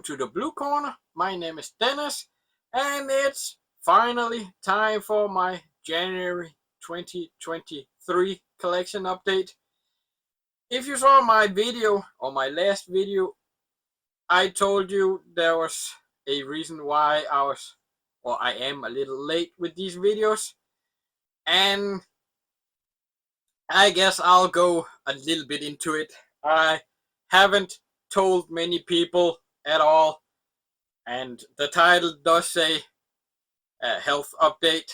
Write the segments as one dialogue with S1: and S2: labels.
S1: welcome to the Blue Corner. My name is Dennis, and it's finally time for my January 2023 collection update. If you saw my video, or my last video, I told you there was a reason why I am a little late with these videos, and I guess I'll go a little bit into it. I haven't told many people at all, and the title does say health update.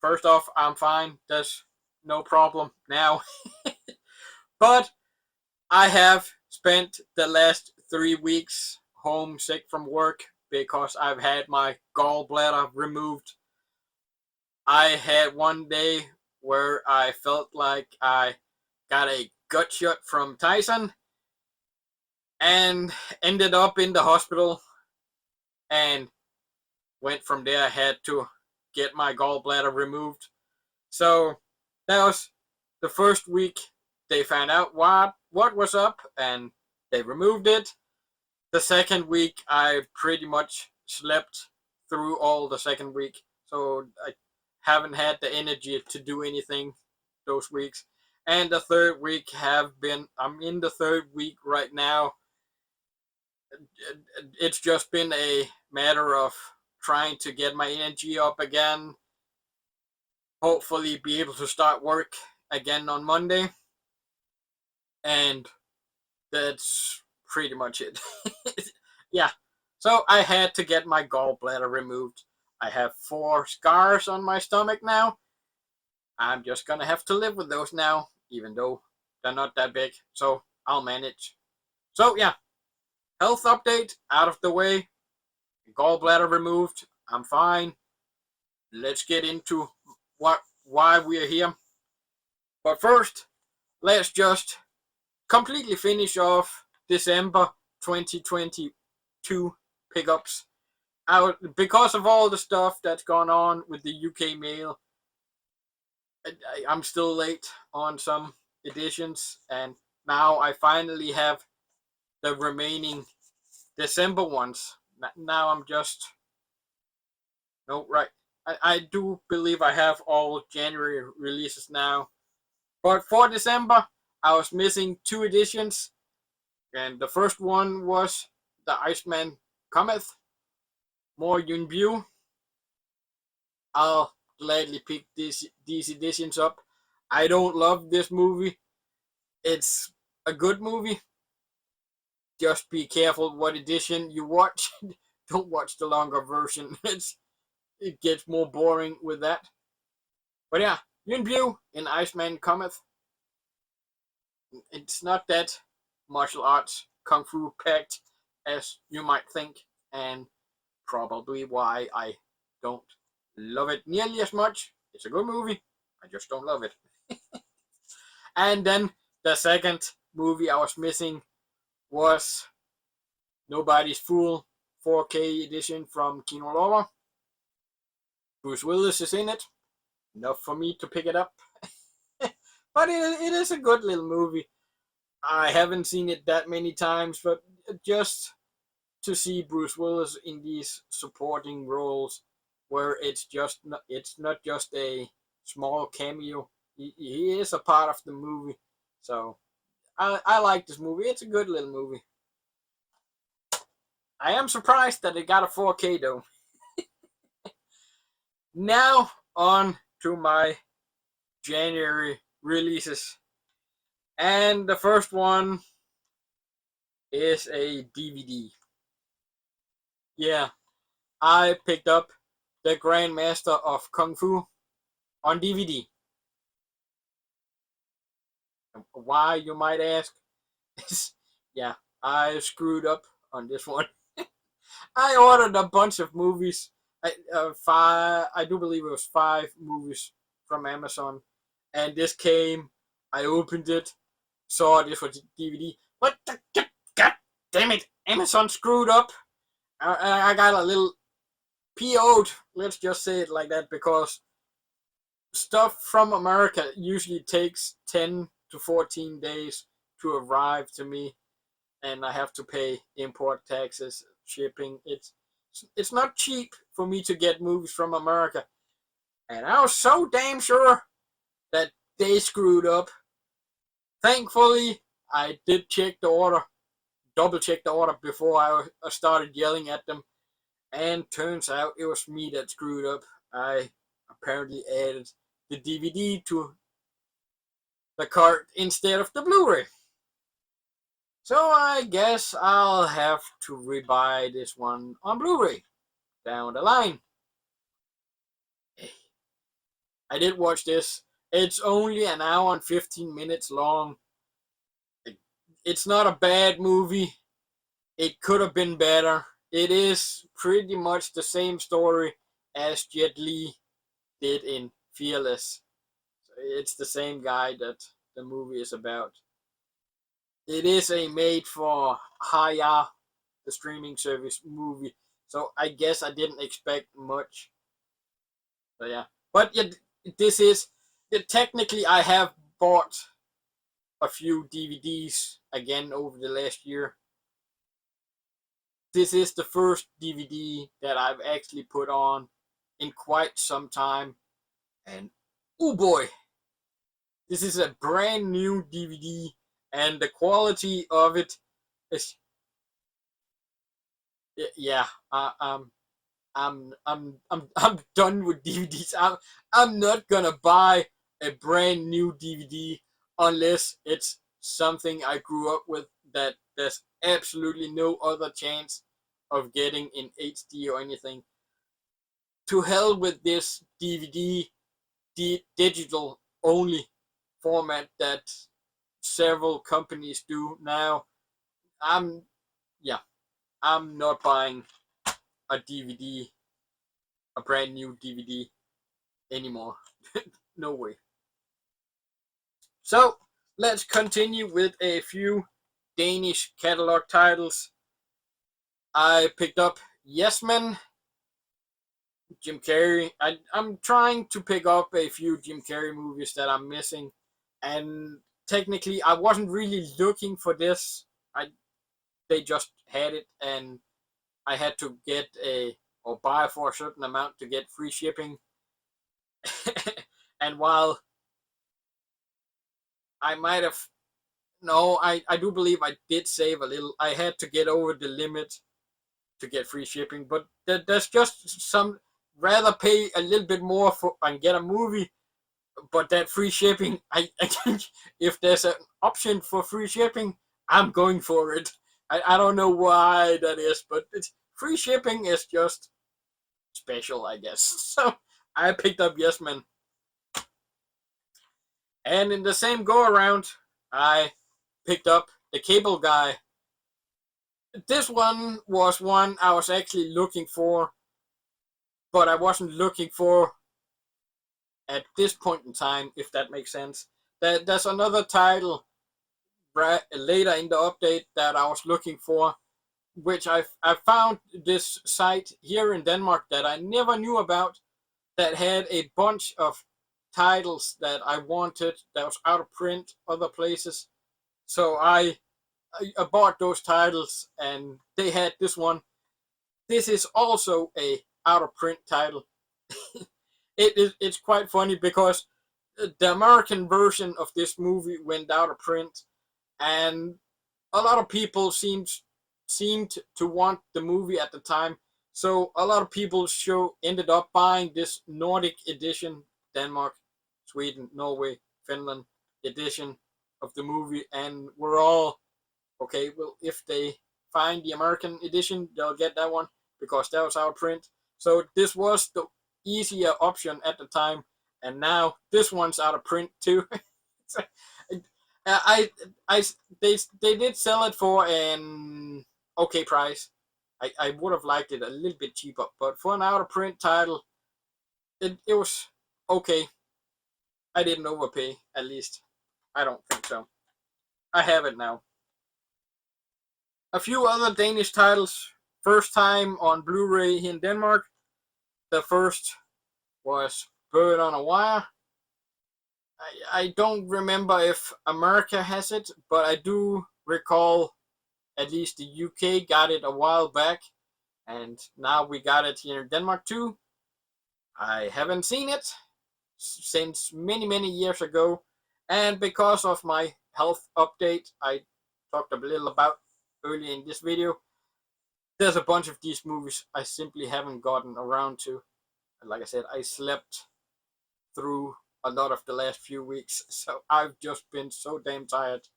S1: First off, I'm fine. There's no problem now. But I have spent the last 3 weeks home sick from work because I've had my gallbladder removed. I had one day where I felt like I got a gut shot from Tyson and ended up in the hospital, and went from there. I had to get my gallbladder removed. So that was the first week. They found out what was up and they removed it. The second week I pretty much slept through all the second week, so I haven't had the energy to do anything those weeks. And the third week I'm in the third week right now. It's just been a matter of trying to get my energy up again. Hopefully be able to start work again on Monday. And that's pretty much it. Yeah. So I had to get my gallbladder removed. I have 4 scars on my stomach now. I'm just gonna have to live with those now, even though they're not that big. So I'll manage. So yeah. Health update out of the way. Gallbladder removed. I'm fine. Let's get into why we're here. But first, let's just completely finish off December 2022 pickups. Because of all the stuff that's gone on with the UK mail, I'm still late on some editions, and now I finally have the remaining December ones. Now I'm just... No, right. I do believe I have all January releases now. But for December, I was missing 2 editions. And the first one was the Iceman Cometh, more Yunbu. I'll gladly pick these editions up. I don't love this movie. It's a good movie. Just be careful what edition you watch. Don't watch the longer version. It gets more boring with that. But yeah, Yunbu in Iceman Cometh. It's not that martial arts kung fu packed as you might think, and probably why I don't love it nearly as much. It's a good movie. I just don't love it. And then the second movie I was missing was Nobody's Fool 4K edition from Kino Lorber. Bruce Willis is in it. Enough for me to pick it up. But it is a good little movie. I haven't seen it that many times, but just to see Bruce Willis in these supporting roles, where it's not just a small cameo. He is a part of the movie. So I like this movie. It's a good little movie. I am surprised that it got a 4K though. Now on to my January releases. And the first one is a DVD. Yeah, I picked up The Grandmaster of Kung Fu on DVD. Why, you might ask? Yeah, I screwed up on this one. I ordered a bunch of movies. I do believe it was 5 movies from Amazon, and this came. I opened it, saw this was DVD. What the god damn it! Amazon screwed up. I got a little PO'd. Let's just say it like that, because stuff from America usually takes 10 to 14 days to arrive to me. and I have to pay import taxes, shipping. It's not cheap for me to get movies from America, and I was so damn sure that they screwed up. Thankfully, I did check the order, double check the order before I started yelling at them, and turns out it was me that screwed up. I apparently added the DVD to the cart instead of the Blu-ray. So I guess I'll have to rebuy this one on Blu-ray down the line. I did watch this. It's only an hour and 15 minutes long. It's not a bad movie. It could have been better. It is pretty much the same story as Jet Li did in Fearless. It's the same guy that the movie is about. It is a made for hire, the streaming service movie. So I guess I didn't expect much. So yeah. But yeah, this is technically I have bought a few DVDs again over the last year. This is the first DVD that I've actually put on in quite some time. And oh boy, this is a brand new DVD, and the quality of it is, yeah. I'm done with DVDs. I'm not gonna buy a brand new DVD unless it's something I grew up with that there's absolutely no other chance of getting in HD or anything. To hell with this DVD digital only format that several companies do now. I'm yeah, I'm not buying a DVD, a brand new DVD anymore. No way. So let's continue with a few Danish catalog titles. I picked up Yes Men, Jim Carrey. I'm trying to pick up a few Jim Carrey movies that I'm missing, and technically I wasn't really looking for this. They just had it, and I had to get a or buy for a certain amount to get free shipping. And while I might have no, I do believe I did save a little. I had to get over the limit to get free shipping, but there's just some rather pay a little bit more for and get a movie, but that free shipping, I think if there's an option for free shipping, I'm going for it. I don't know why that is, but it's free shipping is just special, I guess. So I picked up Yes Man. And in the same go around, I picked up The Cable Guy. This one was one I was actually looking for, but I wasn't looking for at this point in time, if that makes sense. There's another title later in the update that I was looking for, which I found this site here in Denmark that I never knew about, that had a bunch of titles that I wanted that was out of print other places. So I bought those titles, and they had this one. This is also a out of print title. It's quite funny because the American version of this movie went out of print, and a lot of people seemed to want the movie at the time. So a lot of people ended up buying this Nordic edition, Denmark, Sweden, Norway, Finland edition of the movie, and we're all okay. Well, if they find the American edition, they'll get that one because that was out of print. So this was the easier option at the time, and now this one's out of print too. I, I, they did sell it for an okay price. I would have liked it a little bit cheaper, but for an out of print title, it was okay. I didn't overpay, at least. I don't think so. I have it now. A few other Danish titles, first time on Blu-ray in Denmark. The first was Bird on a Wire. I don't remember if America has it, but I do recall At least the UK got it a while back, and now we got it here in Denmark too. I haven't seen it since many, many years ago, and because of my health update I talked a little about earlier in this video, there's a bunch of these movies I simply haven't gotten around to. Like I said, I slept through a lot of the last few weeks, so I've just been so damn tired.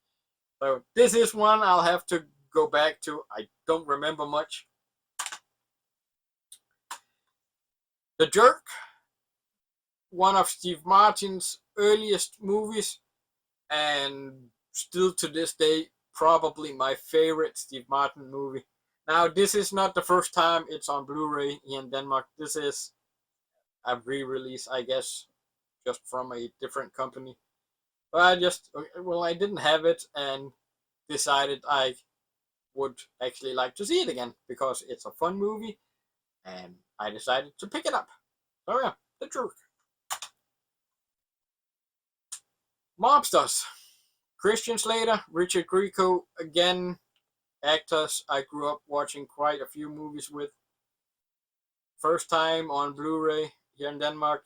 S1: So this is one I'll have to go back to. I don't remember much. The Jerk, one of Steve Martin's earliest movies, and still to this day, probably my favorite Steve Martin movie. Now, this is not the first time it's on Blu-ray here in Denmark. This is a re-release, I guess, just from a different company. But I didn't have it and decided I would actually like to see it again because it's a fun movie, and I decided to pick it up. So yeah, The Jerk. Mobsters. Christian Slater, Richard Grieco, again, actors I grew up watching quite a few movies with. First time on Blu-ray here in Denmark.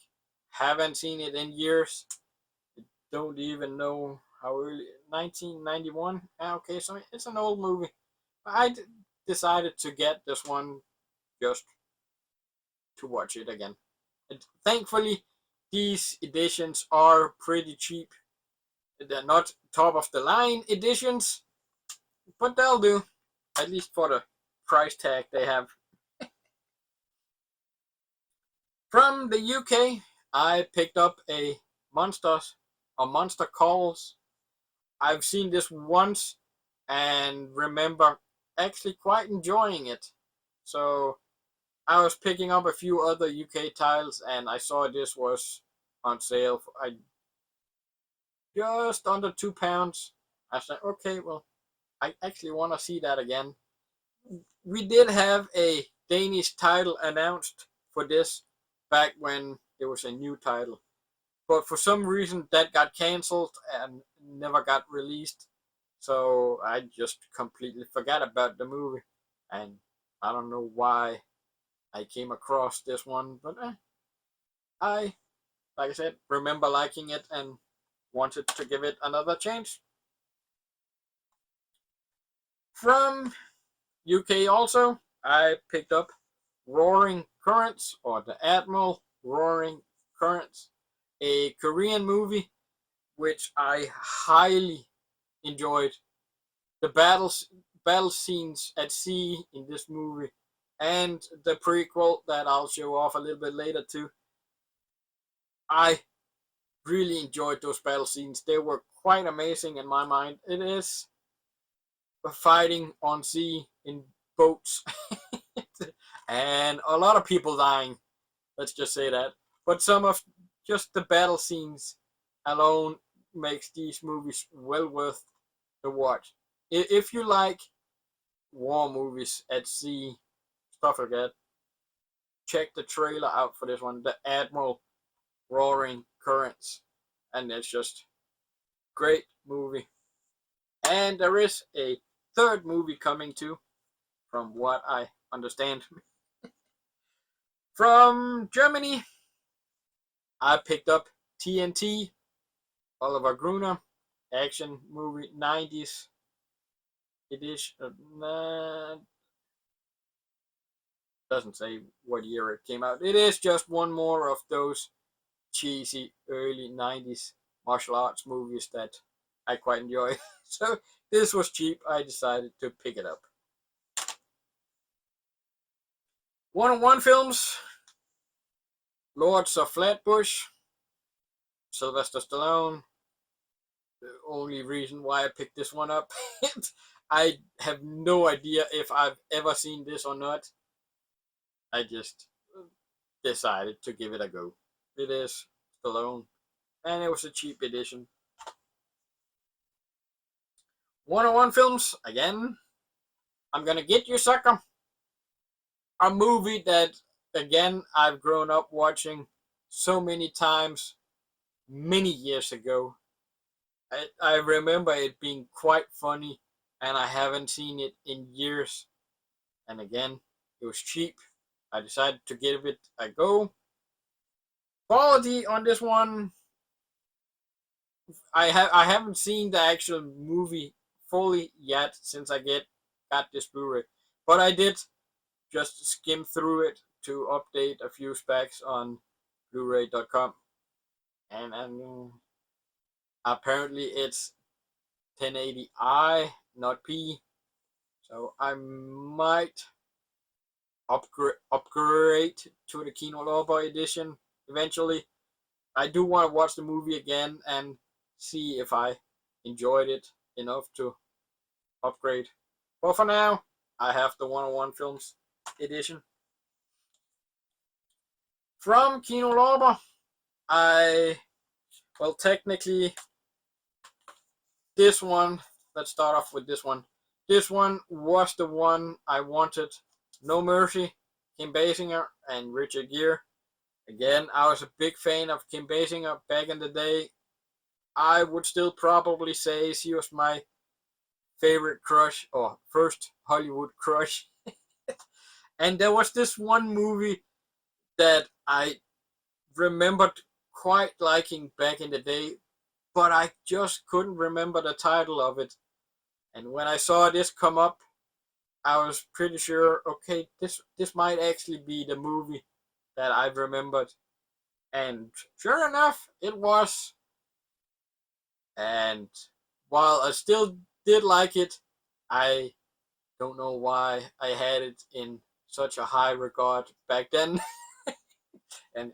S1: Haven't seen it in years. Don't even know how early. 1991. Okay, so it's an old movie. I decided to get this one just to watch it again. And thankfully, these editions are pretty cheap. They're not top of the line editions, but they'll do, at least for the price tag they have. From the UK, I picked up a Monster Calls. I've seen this once and remember actually quite enjoying it. So I was picking up a few other UK titles and I saw this was on sale for just under £2. I said, okay, well, I actually want to see that again. We did have a Danish title announced for this back when there was a new title, but for some reason that got cancelled and never got released. So I just completely forgot about the movie, and I don't know why I came across this one, but I, like I said, remember liking it and wanted to give it another chance. From UK also, I picked up Roaring Currents, or The Admiral Roaring Currents, a Korean movie which I highly enjoyed. The battle scenes at sea in this movie, and the prequel that I'll show off a little bit later too. I really enjoyed those battle scenes. They were quite amazing in my mind. It is fighting on sea in boats and a lot of people dying, let's just say that. But some of just the battle scenes alone makes these movies well worth the watch. If you like war movies at sea, stuff like that, check the trailer out for this one, The Admiral Roaring Currents, and it's just great movie. And there is a third movie coming too, from what I understand. From Germany, I picked up TNT, Oliver Gruner, action movie, 90s edition. Doesn't say what year it came out. It is just one more of those cheesy early 90s martial arts movies that I quite enjoy. So this was cheap. I decided to pick it up. 101 Films, Lords of Flatbush, Sylvester Stallone. The only reason why I picked this one up, I have no idea if I've ever seen this or not. I just decided to give it a go. It is Stallone, and it was a cheap edition. 101 Films, again, I'm Gonna Get You, Sucker. A movie that, again, I've grown up watching so many times, many years ago. I remember it being quite funny and I haven't seen it in years. And again, it was cheap. I decided to give it a go. Quality on this one, I haven't seen the actual movie fully yet since I got this Blu-ray, but I did just skim through it to update a few specs on Blu-ray.com, and apparently it's 1080i, not P, so I might upgrade to the Kino Lorber edition eventually. I do want to watch the movie again and see if I enjoyed it enough to upgrade. But for now, I have the 101 Films edition. From Kino Lorber, technically, this one, let's start off with this one. This one was the one I wanted. No Mercy, Kim Basinger, and Richard Gere. Again, I was a big fan of Kim Basinger back in the day. I would still probably say she was my favorite crush, or first Hollywood crush. And there was this one movie that I remembered quite liking back in the day, but I just couldn't remember the title of it. And when I saw this come up, I was pretty sure, okay, this might actually be the movie that I remembered. And sure enough, it was. And while I still did like it, I don't know why I had it in such a high regard back then. And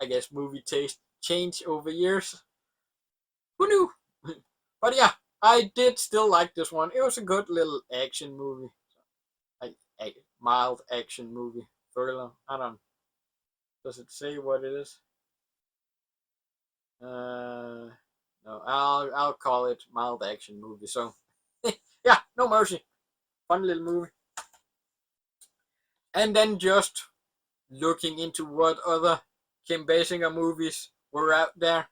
S1: I guess movie taste changed over years. Who knew? But yeah, I did still like this one. It was a good little action movie. A mild action movie. Thriller. I don't. Does it say what it is? No. I'll call it mild action movie. So, yeah, No Mercy. Fun little movie. And then just looking into what other Kim Basinger movies were out there,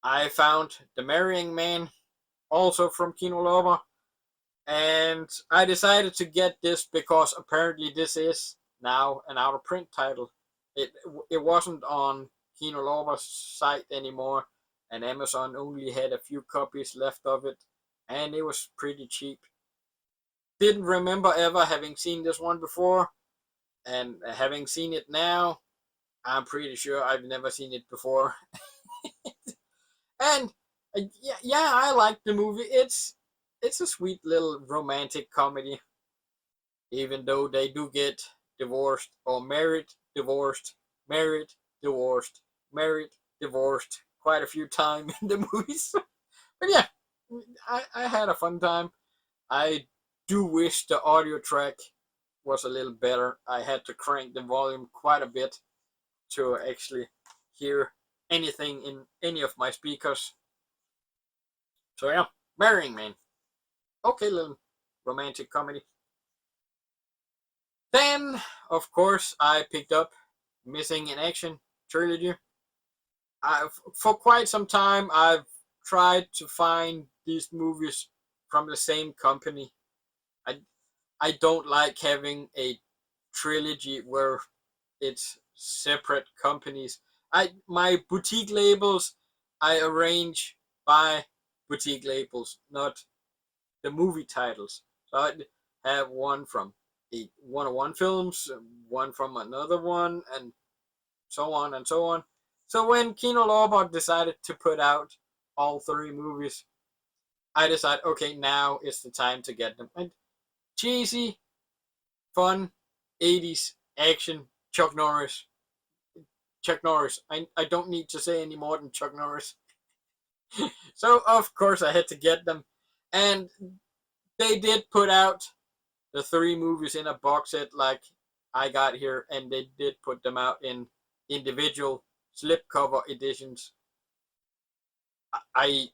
S1: I found The Marrying Man, also from Kino Lorber, and I decided to get this because apparently this is now an out of print title. It wasn't on Kino Lorber's site anymore, and Amazon only had a few copies left of it, and it was pretty cheap. Didn't remember ever having seen this one before, and having seen it now, I'm pretty sure I've never seen it before. And yeah, I like the movie. It's a sweet little romantic comedy, even though they do get divorced or married, divorced, married, divorced, married, divorced quite a few times in the movies. But yeah, I had a fun time. I do wish the audio track was a little better. I had to crank the volume quite a bit to actually hear anything in any of my speakers. So yeah, Marrying Man. Okay, little romantic comedy. Then, of course, I picked up Missing in Action trilogy. For quite some time, I've tried to find these movies from the same company. I I don't like having a trilogy where it's separate companies. My boutique labels I arrange by boutique labels, not the movie titles. So I have one from the 101 Films, one from another one, and so on and so on. So when Kino Lorber decided to put out all three movies, I decided, okay, now is the time to get them. And cheesy, fun, 80s action, Chuck Norris. Chuck Norris. I don't need to say any more than Chuck Norris. So, of course, I had to get them. And they did put out the three movies in a box set like I got here, and they did put them out in individual slipcover editions. I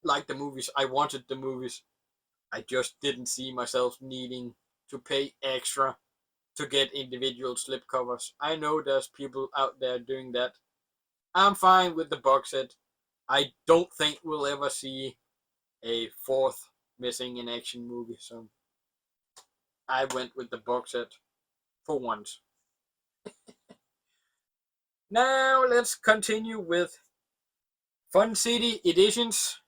S1: like the movies. I wanted the movies. I just didn't see myself needing to pay extra to get individual slipcovers. I know there's people out there doing that. I'm fine with the box set. I don't think we'll ever see a fourth missing in action movie. So I went with the box set for once. Now let's continue with Fun City Editions.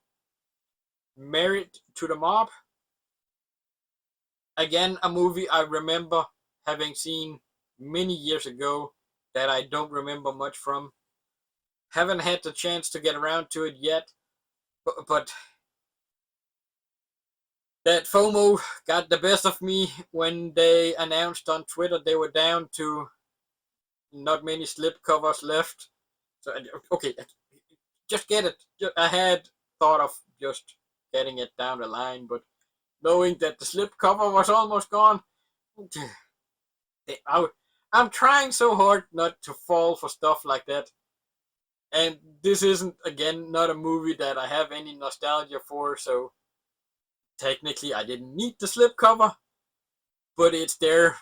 S1: Married to the Mob. Again, a movie I remember having seen many years ago that I don't remember much from. Haven't had the chance to get around to it yet, but that FOMO got the best of me when they announced on Twitter they were down to not many slipcovers left. So, okay, just get it. I had thought of just getting it down the line, but knowing that the slipcover was almost gone, I'm trying so hard not to fall for stuff like that. And this isn't, again, not a movie that I have any nostalgia for, so technically I didn't need the slipcover, but it's there.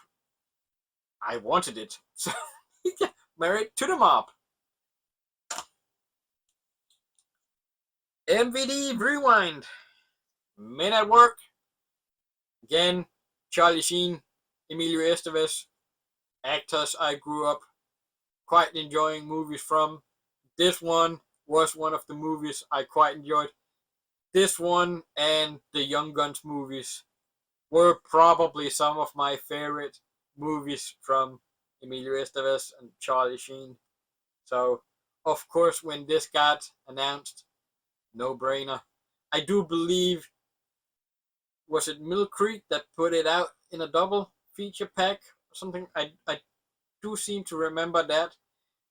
S1: I wanted it. So, Married to the Mob. MVD Rewind. Men at Work. Again, Charlie Sheen, Emilio Estevez, actors I grew up quite enjoying movies from. This one was one of the movies I quite enjoyed. This one and the Young Guns movies were probably some of my favorite movies from Emilio Estevez and Charlie Sheen. So, of course, when this got announced, no brainer. I do believe, was it Mill Creek that put it out in a double feature pack or something? I do seem to remember that.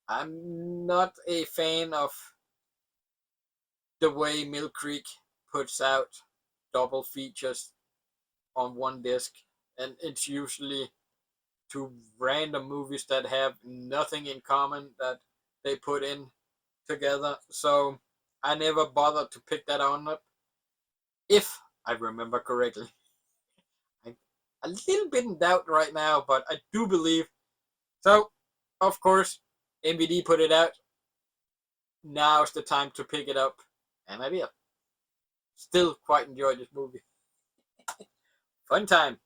S1: I'm not a fan of the way Mill Creek puts out double features on one disc, and it's usually two random movies that have nothing in common that they put in together. So I never bothered to pick that on up, if I remember correctly. I'm a little bit in doubt right now, but I do believe. So, of course, MVD put it out. Now's the time to pick it up, and I did. Still quite enjoyed this movie. Fun time.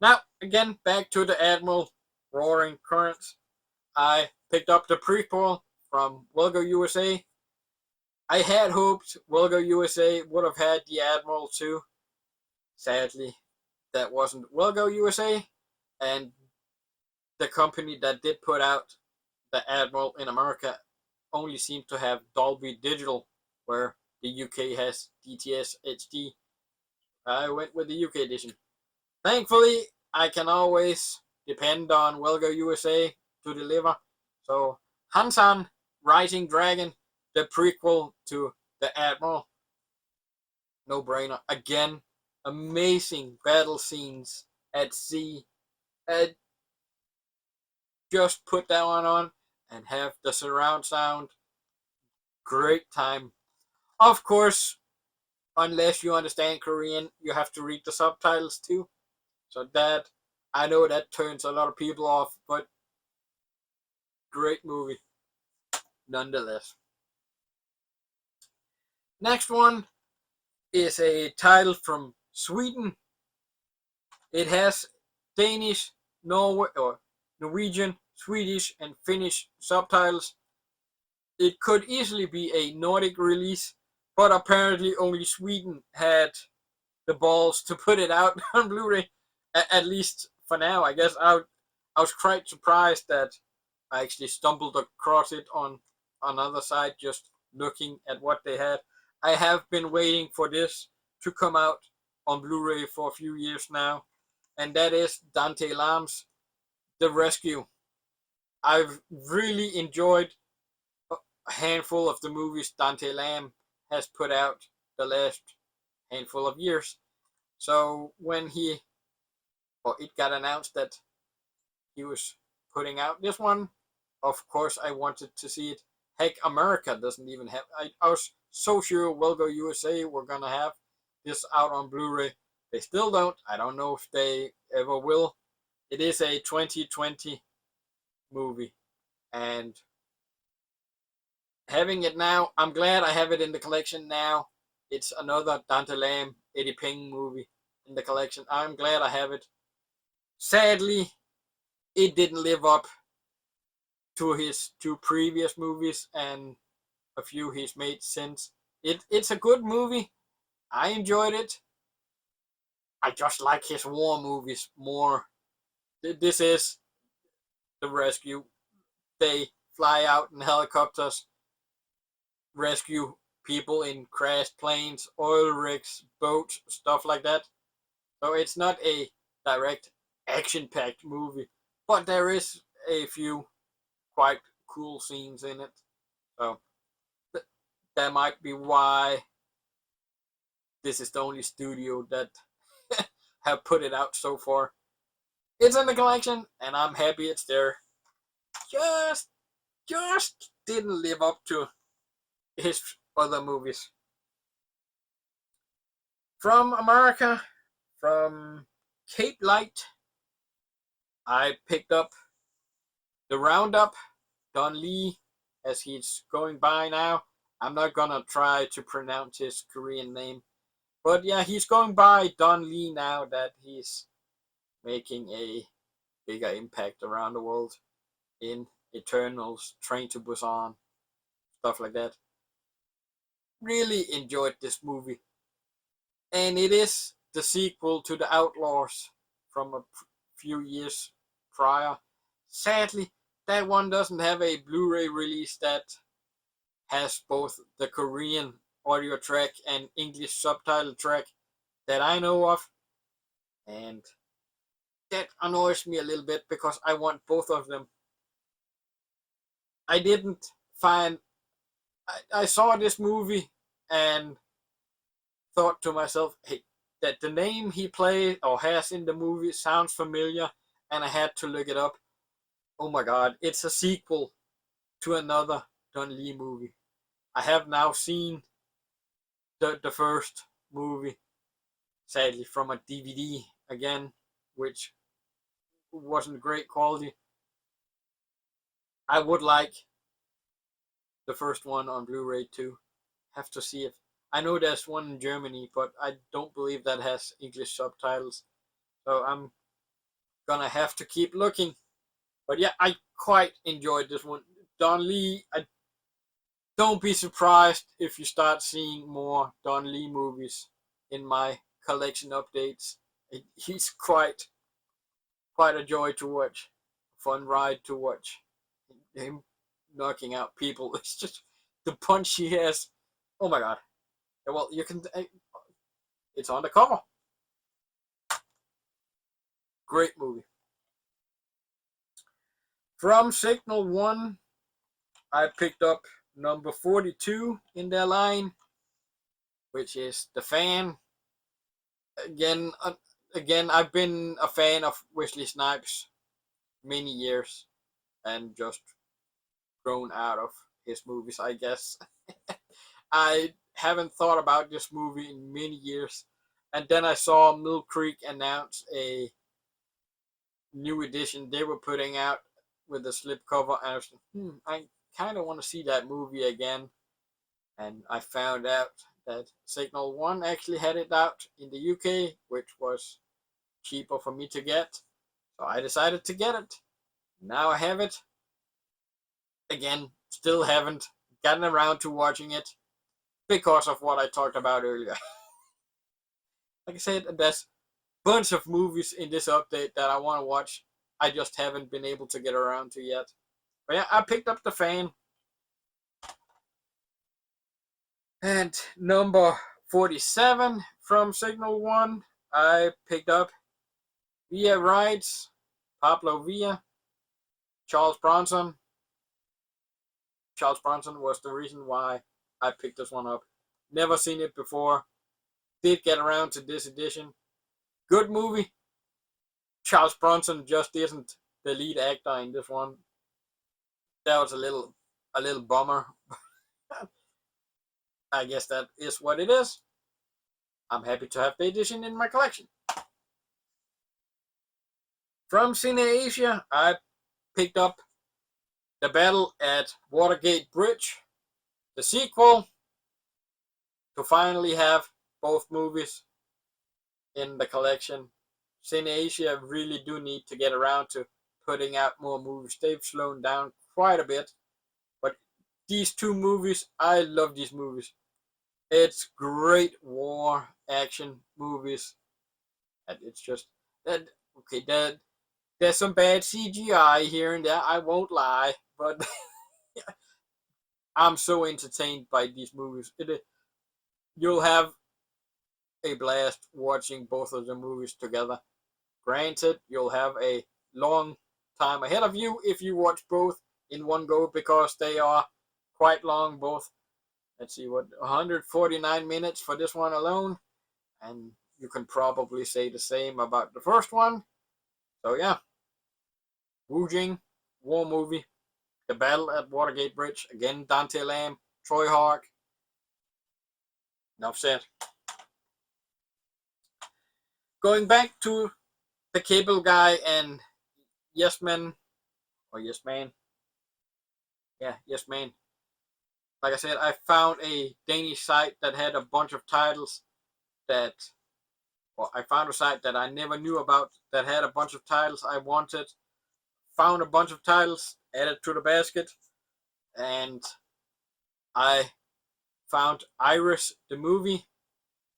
S1: Now, again, back to the Admiral Roaring Currents. I picked up the prequel from Wilgo USA. I had hoped Wilgo USA would have had the Admiral too. Sadly, that wasn't Wilgo USA, and the company that did put out the Admiral in America only seemed to have Dolby Digital, where the UK has DTS HD. I went with the UK edition. Thankfully, I can always depend on Wilgo USA to deliver. So, Hansan Rising Dragon, the prequel to the Admiral. No brainer. Again, amazing battle scenes at sea. Just put that one on and have the surround sound. Great time. Of course, unless you understand Korean, you have to read the subtitles too. So that, I know that turns a lot of people off, but great movie nonetheless. Next one is a title from Sweden. It has Danish, Norwegian, Swedish, and Finnish subtitles. It could easily be a Nordic release, but apparently only Sweden had the balls to put it out on Blu-ray, at least for now. I guess I was quite surprised that I actually stumbled across it on another site just looking at what they had. I have been waiting for this to come out on Blu-ray for a few years now, and that is Dante Lam's The Rescue. I've really enjoyed a handful of the movies Dante Lam has put out the last handful of years. So when it got announced that he was putting out this one, of course I wanted to see it. Heck, America doesn't even have. I was so sure Wilgo USA were gonna have this out on Blu-ray. They still don't. I don't know if they ever will. It is a 2020 movie, and having it now, I'm glad I have it in the collection now. It's another Dante Lam, Eddie Ping movie in the collection. I'm glad I have it. Sadly, it didn't live up to his two previous movies and a few he's made since. It's a good movie. I enjoyed it. I just like his war movies more. This is the rescue. They fly out in helicopters, rescue people in crashed planes, oil rigs, boats, stuff like that. So it's not a direct action-packed movie, but there is a few quite cool scenes in it. So that might be why this is the only studio that have put it out so far. It's in the collection, and I'm happy it's there. Just, just didn't live up to his other movies. From America, from Cape Light, I picked up the Roundup, Don Lee, as he's going by now. I'm not gonna try to pronounce his Korean name, but yeah, he's going by Don Lee now that he's making a bigger impact around the world in Eternals, Train to Busan, stuff like that. Really enjoyed this movie, and it is the sequel to The Outlaws from a few years prior. Sadly, that one doesn't have a Blu-ray release that has both the Korean audio track and English subtitle track that I know of, and that annoys me a little bit because I want both of them. I didn't find. I saw this movie and thought to myself, hey, that the name he plays or has in the movie sounds familiar, and I had to look it up. Oh my god, it's a sequel to another Don Lee movie. I have now seen the first movie, sadly, from a DVD again, which wasn't great quality. I would like the first one on Blu-ray too. Have to see it. I know there's one in Germany, but I don't believe that has English subtitles. So I'm gonna have to keep looking. But yeah, I quite enjoyed this one. Don Lee, don't be surprised if you start seeing more Don Lee movies in my collection updates. He's quite a joy to watch, fun ride to watch. Him knocking out people. It's just the punch he has. Oh my god. Well, you can. It's on the cover. Great movie. From Signal 1, I picked up number 42 in their line, which is The Fan. Again, I've been a fan of Wesley Snipes many years and just grown out of his movies, I guess. I haven't thought about this movie in many years. And then I saw Mill Creek announce a new edition they were putting out with a slipcover, and I was like, I kind of want to see that movie again. And I found out that Signal 1 actually had it out in the UK, which was cheaper for me to get. So I decided to get it. Now I have it. Again, still haven't gotten around to watching it because of what I talked about earlier. Like I said, there's a bunch of movies in this update that I want to watch. I just haven't been able to get around to yet. But yeah, I picked up The Fan. And number 47 from Signal 1, I picked up Via Rides, Pablo Villa, Charles Bronson. Charles Bronson was the reason why I picked this one up. Never seen it before. Did get around to this edition. Good movie. Charles Bronson just isn't the lead actor in this one. That was a little bummer. I guess that is what it is. I'm happy to have the edition in my collection. From Cine Asia, I picked up The Battle at Watergate Bridge, the sequel to finally have both movies in the collection. Cineasia really do need to get around to putting out more movies. They've slowed down quite a bit, but these two movies, I love these movies. It's great war action movies, and it's just that okay. That there's some bad CGI here and there. I won't lie, but I'm so entertained by these movies. You'll have a blast watching both of the movies together. Granted, you'll have a long time ahead of you if you watch both in one go because they are quite long both. Let's see, 149 minutes for this one alone, and you can probably say the same about the first one. So yeah, Wu Jing, war movie, The Battle at Watergate Bridge, again Dante Lamb, Troy Hark. Enough said. Going back to the Cable Guy and Yes Man, or Yes Man. Yeah, Yes Man. Like I said, I found a Danish site that had a bunch of titles that, well, I found a site that I never knew about that had a bunch of titles I wanted. Found a bunch of titles, added to the basket, and I found Iris the movie,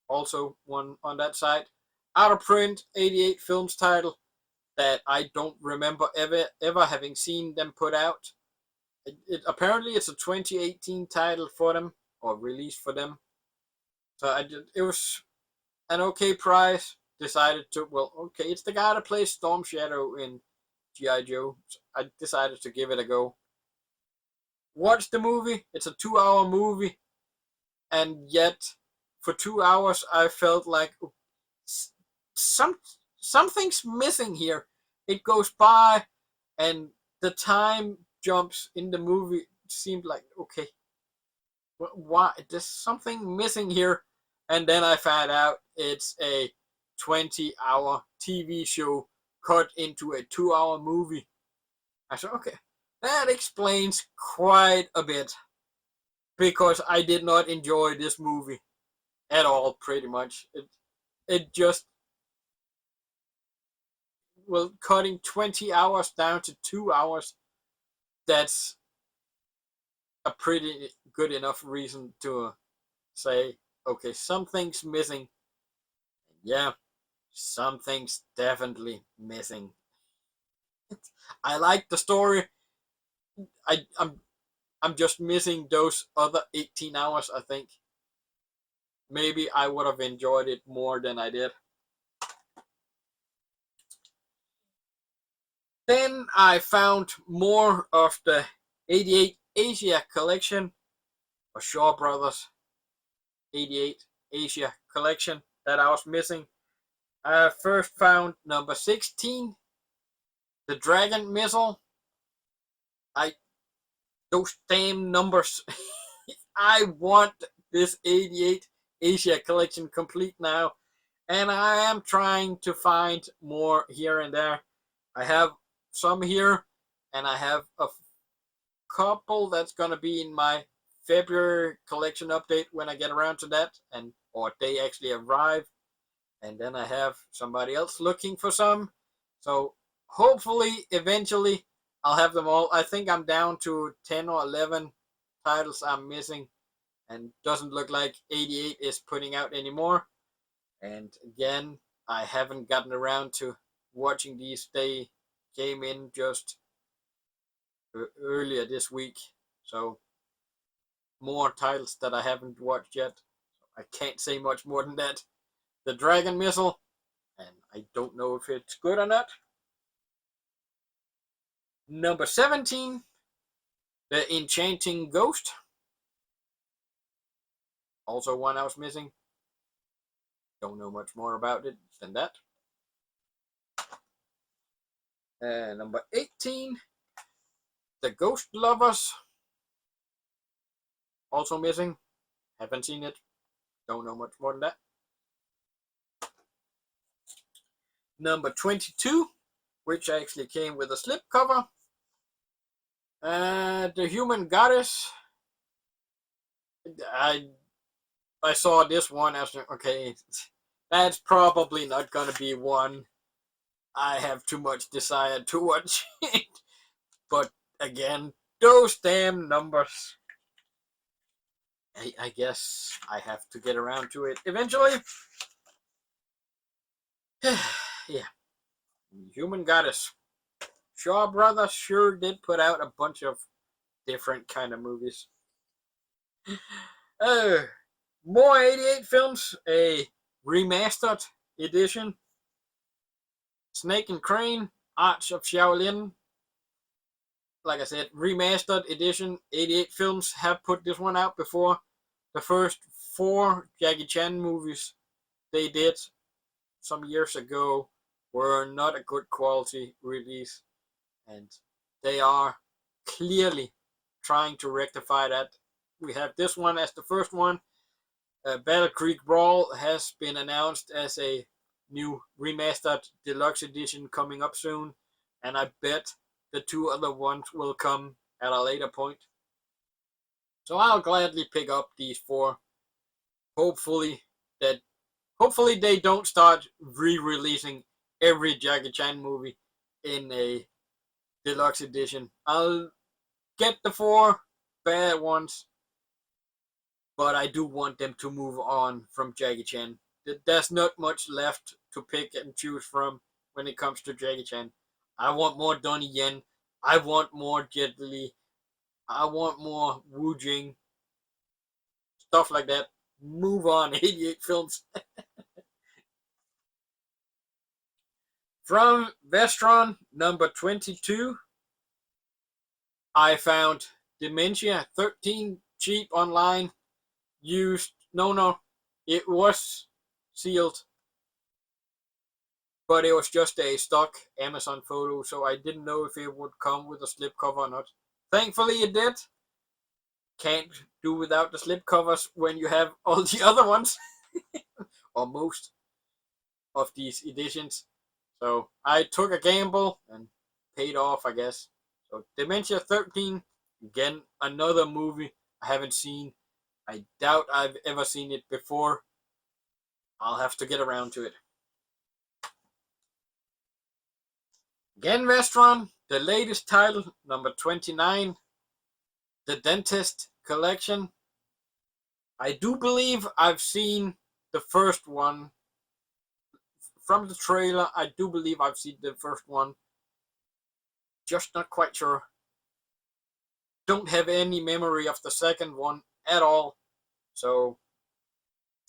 S1: also one on that site. Out of print, 88 films title that I don't remember ever having seen them put out. Apparently it's a 2018 title for them, or release for them. So it was an okay price. Decided to, well, okay, it's the guy that plays Storm Shadow in G.I. Joe. So I decided to give it a go. Watch the movie. It's a 2-hour movie, and yet for 2 hours I felt like some something's missing here. It goes by, and the time jumps in the movie seemed like, okay, why? There's something missing here, and then I found out it's a 20-hour TV show cut into a 2-hour movie. I said, okay, that explains quite a bit, because I did not enjoy this movie at all. Pretty much, it just, well, cutting 20 hours down to 2 hours. That's a pretty good enough reason to say, okay, something's missing. Yeah, something's definitely missing. I like the story. I, I'm I'm just missing those other 18 hours, I think. Maybe I would have enjoyed it more than I did. Then I found more of the 88 Asia collection, or Shaw Brothers 88 Asia collection that I was missing. I first found number 16, the Dragon Missile. I Those damn numbers. I want this 88 Asia collection complete now, and I am trying to find more here and there. I have some here, and I have a couple that's gonna be in my February collection update when I get around to that, and or they actually arrive. And then I have somebody else looking for some. So hopefully, eventually, I'll have them all. I think I'm down to 10 or 11 titles I'm missing, and doesn't look like 88 is putting out anymore. And again, I haven't gotten around to watching these. They came in just earlier this week, so more titles that I haven't watched yet. I can't say much more than that. The Dragon Missile, and I don't know if it's good or not. Number 17, The Enchanting Ghost. Also one I was missing. Don't know much more about it than that. Number 18, The Ghost Lovers. Also missing. Haven't seen it. Don't know much more than that. Number 22, which actually came with a slipcover. The Human Goddess. I I saw this one. I was like, okay, that's probably not gonna be one I have too much desire to watch it. But again, those damn numbers. I guess I have to get around to it eventually. Yeah, Human Goddess. Shaw Brothers sure did put out a bunch of different kind of movies. Uh, more 88 films, a remastered edition. Snake and Crane, Arch of Shaolin. Like I said, remastered edition. 88 films have put this one out before. The first 4 Jackie Chan movies they did some years ago were not a good quality release, and they are clearly trying to rectify that. We have this one as the first one. Battle Creek Brawl has been announced as a new remastered deluxe edition coming up soon, and I bet the 2 other ones will come at a later point. So I'll gladly pick up these 4. Hopefully that hopefully they don't start re-releasing every Jackie Chan movie in a deluxe edition. I'll get the 4 bad ones, but I do want them to move on from Jackie Chan. There's not much left to pick and choose from when it comes to Jackie Chan. I want more Donnie Yen. I want more Jet Li. I want more Wu Jing. Stuff like that. Move on, 88 films. From Vestron number 22, I found Dementia 13 cheap online. Used. No. It was sealed, but it was just a stock Amazon photo, so I didn't know if it would come with a slipcover or not. Thankfully, it did. Can't do without the slipcovers when you have all the other ones, or most of these editions. So I took a gamble and paid off, I guess. So Dementia 13, again, another movie I haven't seen. I doubt I've ever seen it before. I'll have to get around to it. Again, Restaurant, the latest title, number 29, The Dentist Collection. I do believe I've seen the first one. From the trailer, I do believe I've seen the first one. Just not quite sure. Don't have any memory of the second one at all. So,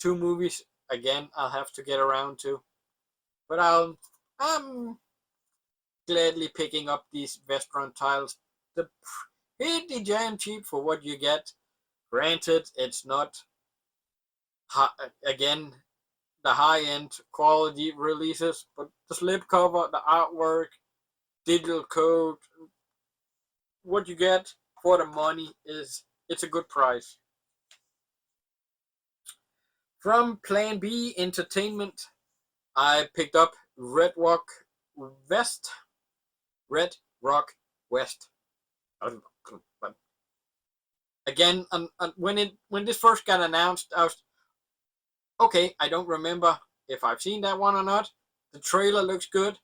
S1: 2 movies, again, I'll have to get around to. But I'm gladly picking up these restaurant tiles. They're pretty damn cheap for what you get. Granted, it's not, again, the high-end quality releases, but the slipcover, the artwork, digital code, what you get for the money it's a good price. From Plan B Entertainment, I picked up Red Rock West. Red Rock West. Again, when this first got announced, I was okay. I don't remember if I've seen that one or not. The trailer looks good.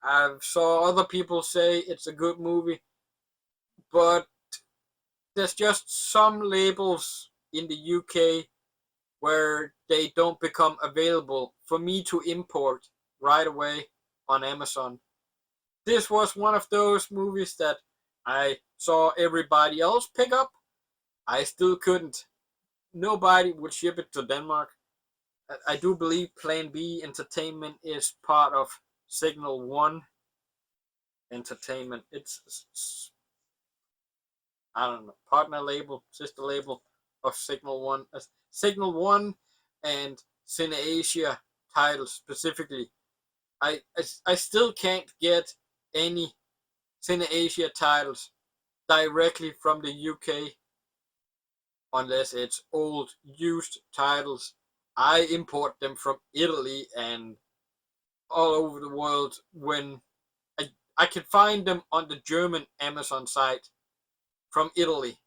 S1: I saw other people say it's a good movie, but there's just some labels in the UK where they don't become available for me to import right away on Amazon. This was one of those movies that I saw everybody else pick up. I still couldn't. Nobody would ship it to Denmark. I do believe Plan B Entertainment is part of Signal One Entertainment. It's I don't know, partner label, sister label of Signal One. Signal One and CineAsia titles specifically. I still can't get any CineAsia titles directly from the UK unless it's old used titles. I import them from Italy and all over the world when I can find them on the German Amazon site from Italy.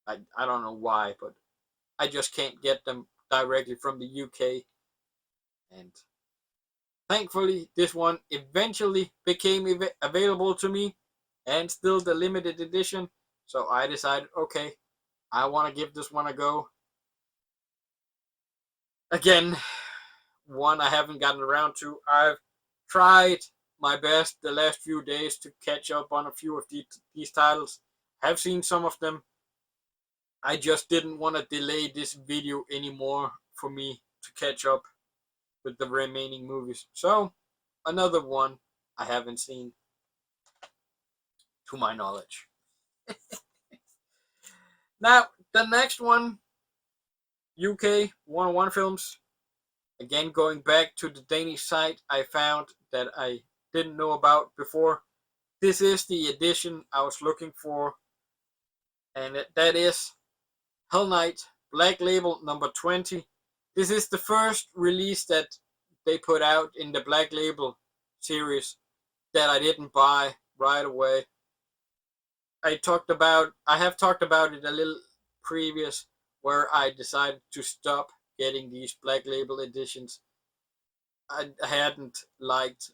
S1: I don't know why, but I just can't get them directly from the UK. And thankfully, this one eventually became available to me, and still the limited edition. So I decided, okay, I want to give this one a go. Again, one I haven't gotten around to. I've tried my best the last few days to catch up on a few of these titles. I've seen some of them. I just didn't want to delay this video anymore for me to catch up with the remaining movies. So, another one I haven't seen, to my knowledge. Now, the next one, UK 101 Films. Again, going back to the Danish site I found that I didn't know about before. This is the edition I was looking for, and that is Hell Knight Black Label number 20. This is the first release that they put out in the Black Label series that I didn't buy right away. I have talked about it a little previous, where I decided to stop getting these Black Label editions. I hadn't liked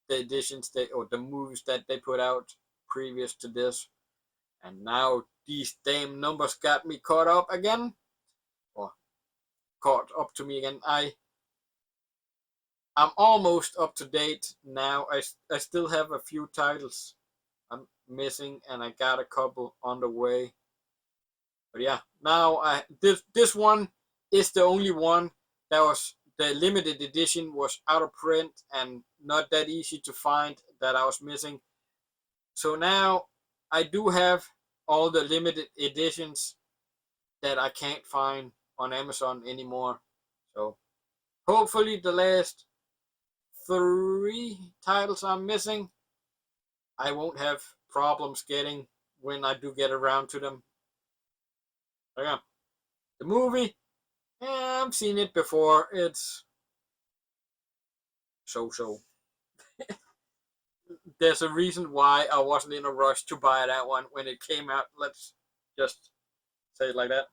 S1: the editions or the movies that they put out previous to this, and now these damn numbers got me caught up again, or caught up to me again. I'm almost up to date now. I still have a few titles I'm missing, and I got a couple on the way. But yeah, now this one is the only one that was the limited edition was out of print and not that easy to find, that I was missing. So now I do have all the limited editions that I can't find on Amazon anymore. So hopefully the last 3 titles I'm missing, I won't have problems getting when I do get around to them. So yeah, the movie, I've seen it before. It's so. There's a reason why I wasn't in a rush to buy that one when it came out. Let's just say it like that.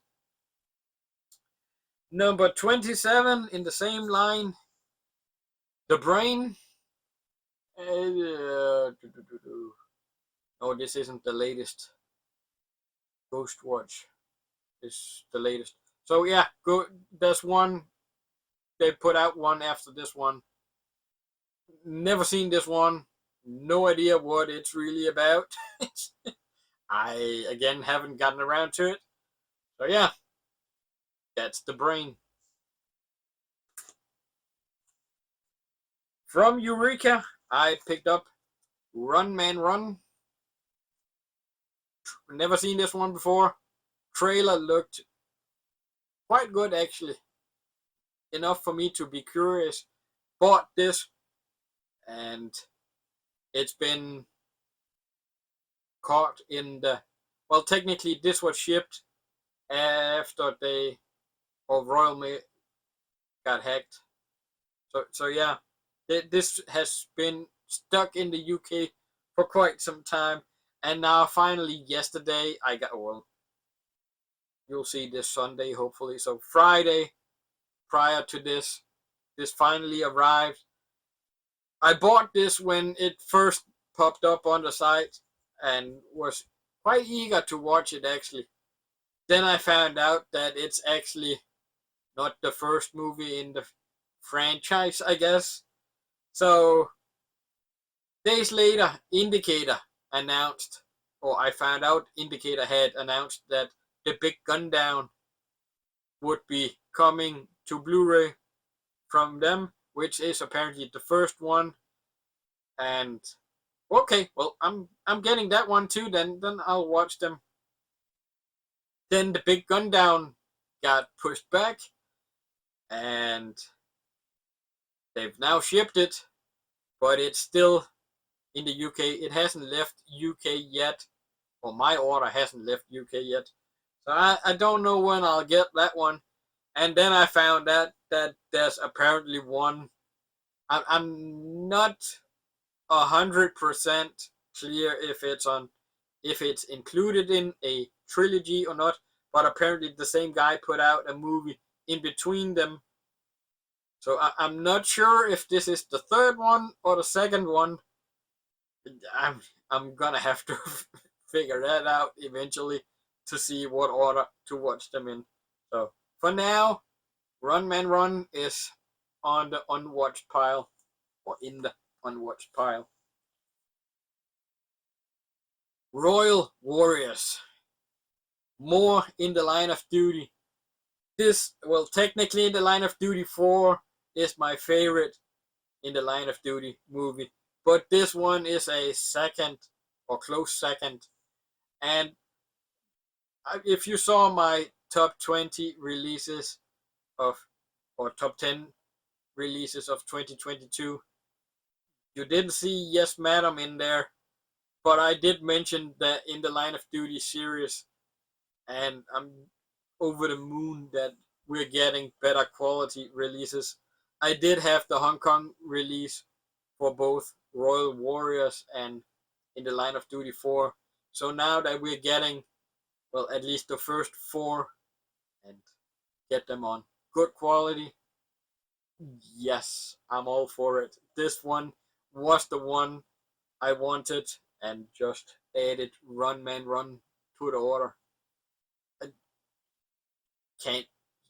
S1: Number 27 in the same line, The Brain. No, this isn't the latest. Ghost Watch is the latest. So yeah, there's one. They put out one after this one. Never seen this one. No idea what it's really about. I, again, haven't gotten around to it. So yeah, that's The Brain. From Eureka, I picked up Run Man Run. Never seen this one before. Trailer looked quite good, actually. Enough for me to be curious. Bought this, and it's been caught in the... Well, technically, this was shipped after Royal Mail got hacked. So yeah, this has been stuck in the UK for quite some time, and now finally yesterday I got, well, you'll see this Sunday hopefully, so Friday prior to this finally arrived. I bought this when it first popped up on the site and was quite eager to watch it actually. Then I found out that it's actually not the first movie in the franchise, I guess. So days later, Indicator announced, or I found out Indicator had announced that The Big Gun Down would be coming to Blu-ray from them, which is apparently the first one. And okay, well, I'm getting that one too. Then I'll watch them. Then The Big Gun Down got pushed back, and they've now shipped it, but it's still in the UK. It hasn't left UK yet, or my order hasn't left UK yet. So I don't know when I'll get that one. And then I found out that there's apparently one. I'm not 100% clear if it's included in a trilogy or not, but apparently the same guy put out a movie in between them. So I'm not sure if this is the third one or the second one. I'm gonna have to figure that out eventually to see what order to watch them in. So for now, Run Man Run is on the unwatched pile, or in the unwatched pile. Royal Warriors, more in the line of duty. This, well, technically in the line of duty 4 is my favorite in the line of duty movie, but this one is a second or close second. And if you saw my top 20 releases of, or top 10 releases of 2022, you didn't see Yes Madam in there, but I did mention that in the line of duty series, and I'm over the moon that we're getting better quality releases. I did have the Hong Kong release for both Royal Warriors and in the line of duty 4. So now that we're getting, well, at least the first 4 and get them on good quality, yes, I'm all for it. This one was the one I wanted, and just added Run Man Run to the order. I can't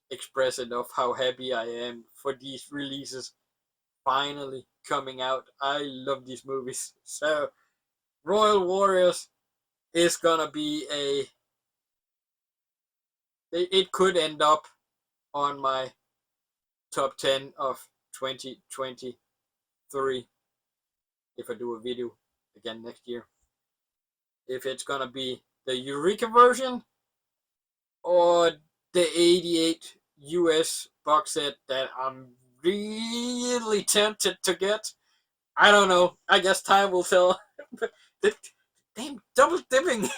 S1: express enough how happy I am for these releases finally coming out. I love these movies. So Royal Warriors is gonna be it could end up on my top 10 of 2023 if I do a video again next year. If it's gonna be the Eureka version or the 88 US box set that I'm really tempted to get, I don't know. I guess time will tell. But the damn double dipping.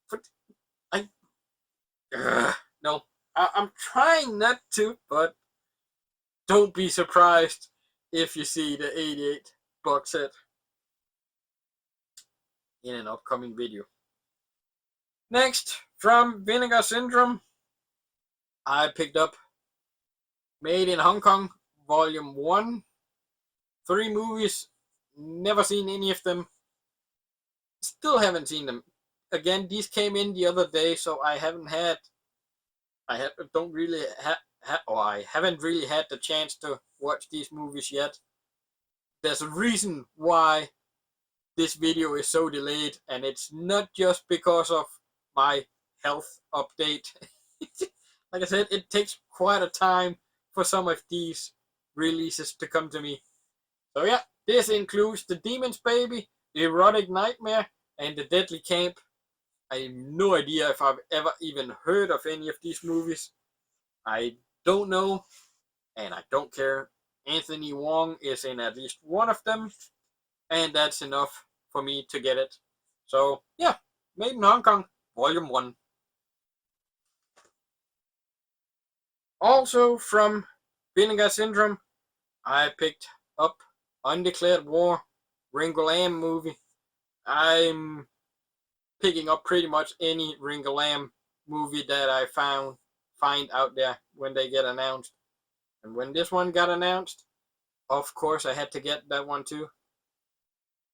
S1: But I no, I'm trying not to, but don't be surprised if you see the 88 box set in an upcoming video. Next, from Vinegar Syndrome, I picked up Made in Hong Kong, Volume 1. 3 movies, never seen any of them. Still haven't seen them. Again, these came in the other day, so I haven't had, don't really or I haven't really had the chance to watch these movies yet. There's a reason why this video is so delayed, and it's not just because of my health update. Like I said, it takes quite a time for some of these releases to come to me. So yeah, this includes The Demon's Baby, The Erotic Nightmare, and The Deadly Camp. I have no idea if I've ever even heard of any of these movies. I don't know, and I don't care. Anthony Wong is in at least one of them, and that's enough for me to get it. So yeah, Made in Hong Kong, Volume 1. Also from Vinegar Syndrome, I picked up Undeclared War, Ringo Lam movie. I'm picking up pretty much any Ringo Lam movie that I find out there when they get announced. And when this one got announced, of course I had to get that one too.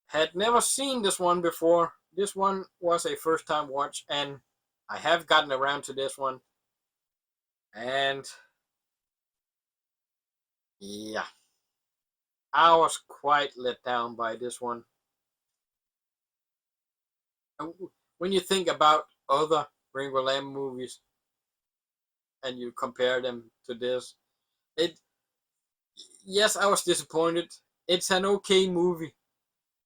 S1: Had never seen this one before. This one was a first time watch, and I have gotten around to this one. And yeah, I was quite let down by this one. When you think about other Ringo Lam movies and you compare them to this, yes, I was disappointed. It's an okay movie,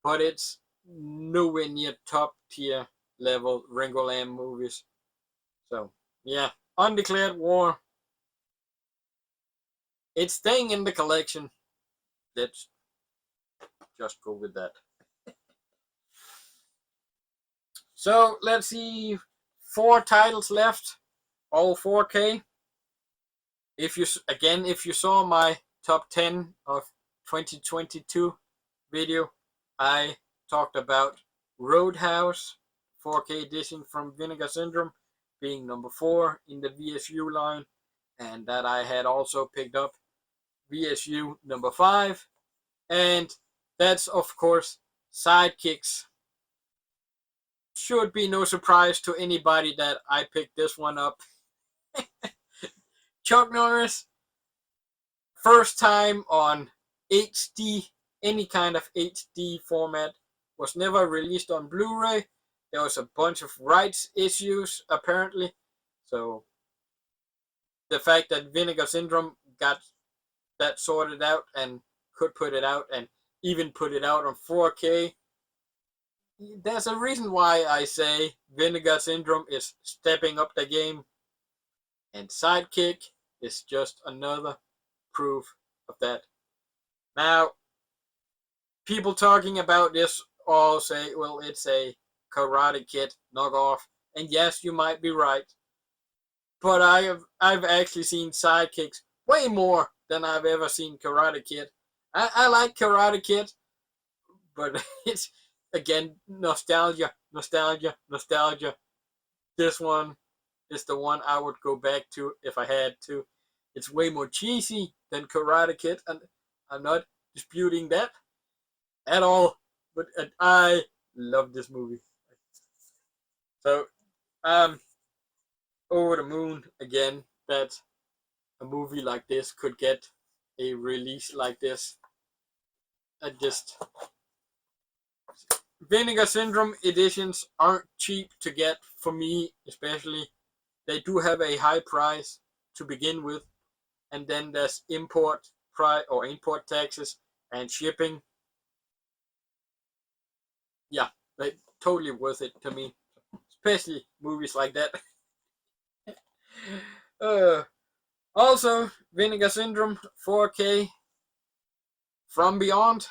S1: but it's nowhere near top tier level Ringo Lam movies. So yeah, Undeclared War. It's staying in the collection. Let's just go with that. So let's see, 4 titles left, all 4K. If you saw my top 10 of 2022 video, I talked about Roadhouse 4K edition from Vinegar Syndrome, being number 4 in the VSU line, and that I had also picked up VSU number 5, and that's of course Sidekicks. Should be no surprise to anybody that I picked this one up. Chuck Norris, first time on HD, any kind of HD format, was never released on Blu-ray. There was a bunch of rights issues apparently, so the fact that Vinegar Syndrome got that sorted out and could put it out and even put it out on 4K, there's a reason why I say Vinegar Syndrome is stepping up the game, and Sidekick is just another proof of that. Now, people talking about this all say, well, it's a Karate Kid knockoff, and yes, you might be right. But I've actually seen Sidekicks way more than I've ever seen Karate Kid. I like Karate Kid, but it's again nostalgia. This one is the one I would go back to if I had to. It's way more cheesy than Karate Kid, and I'm not disputing that at all. But I love this movie. So, over the moon again that a movie like this could get a release like this. I just Vinegar Syndrome editions aren't cheap to get for me, especially. They do have a high price to begin with, and then there's import price or import taxes and shipping. Yeah, they totally worth it to me, especially movies like that. Also, Vinegar Syndrome 4K From Beyond.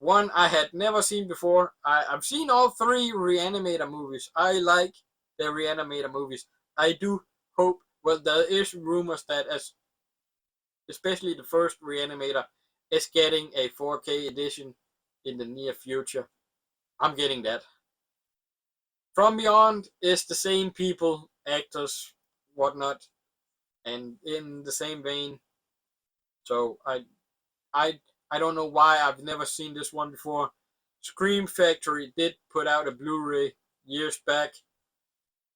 S1: One I had never seen before. I've seen all 3 Reanimator movies. I like the Reanimator movies. I do hope, well, there is rumors that especially the first Reanimator is getting a 4K edition in the near future. I'm getting that. From Beyond is the same people, actors, whatnot, and in the same vein. So I I don't know why I've never seen this one before. Scream Factory did put out a Blu-ray years back,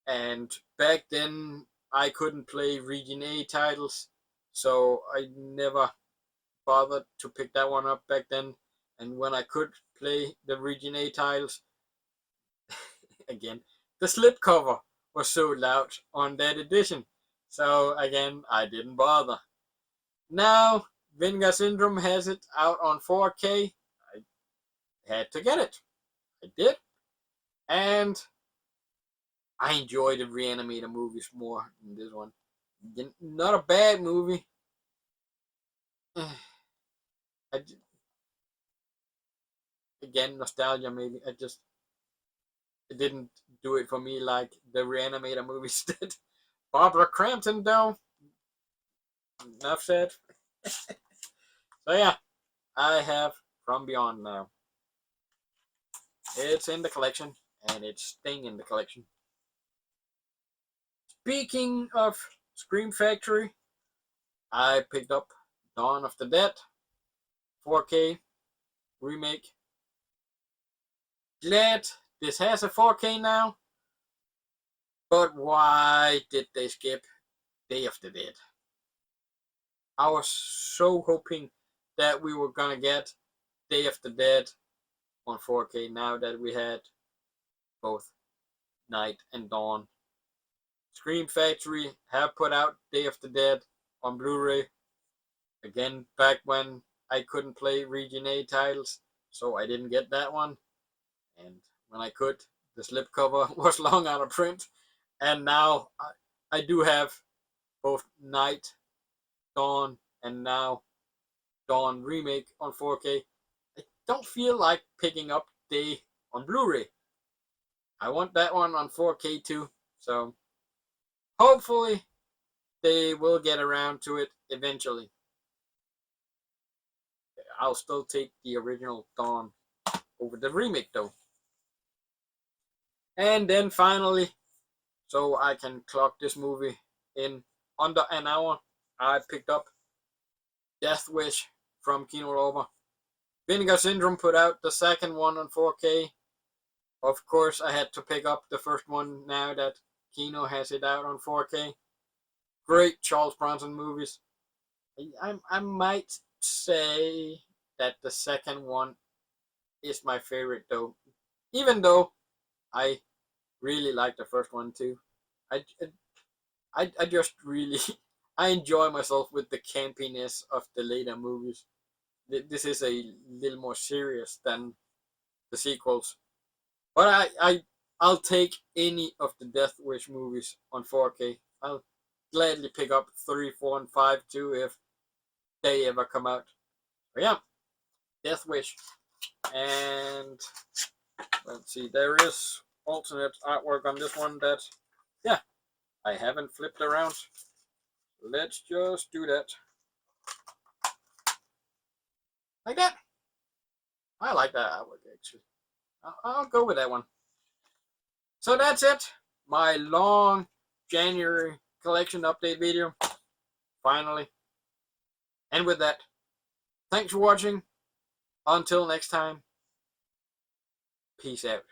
S1: and back then I couldn't play Region A titles, so I never bothered to pick that one up back then. And when I could play the Region A titles, again, the slipcover was sold out on that edition. So again, I didn't bother. Now, Vinegar Syndrome has it out on 4K. I had to get it. I did. And I enjoy the Reanimator movies more than this one. Not a bad movie. Again, nostalgia maybe. It didn't do it for me like the Reanimator movies did. Barbara Crampton, though. Enough said. So yeah, I have From Beyond now. It's in the collection, and it's staying in the collection. Speaking of Scream Factory, I picked up Dawn of the Dead 4K remake. Glad this has a 4K now, but why did they skip Day of the Dead? I was so hoping that we were gonna get Day of the Dead on 4K now that we had both Night and Dawn. Scream Factory have put out Day of the Dead on Blu-ray. Again, back when I couldn't play Region A titles, so I didn't get that one. And when I could, the slipcover was long out of print. And now I do have both Night, Dawn, and now Dawn Remake on 4K. I don't feel like picking up Day on Blu-ray. I want that one on 4K too, so hopefully they will get around to it eventually. I'll still take the original Dawn over the remake though. And then finally, so I can clock this movie in under an hour. I picked up Death Wish from Kino Lorber. Vinegar Syndrome put out the second one on 4K. Of course, I had to pick up the first one now that Kino has it out on 4K. Great Charles Bronson movies. I might say that the second one is my favorite, though. Even though I really like the first one too. I, I just really I enjoy myself with the campiness of the later movies. This is a little more serious than the sequels. But I'll take any of the Death Wish movies on 4K. I'll gladly pick up 3, 4, and 5 too if they ever come out. But yeah, Death Wish. And let's see, there is alternate artwork on this one that, yeah, I haven't flipped around. Let's just do that. Like that. I like that artwork actually. I'll go with that one. So that's it. My long January collection update video. Finally. And with that, thanks for watching. Until next time, peace out.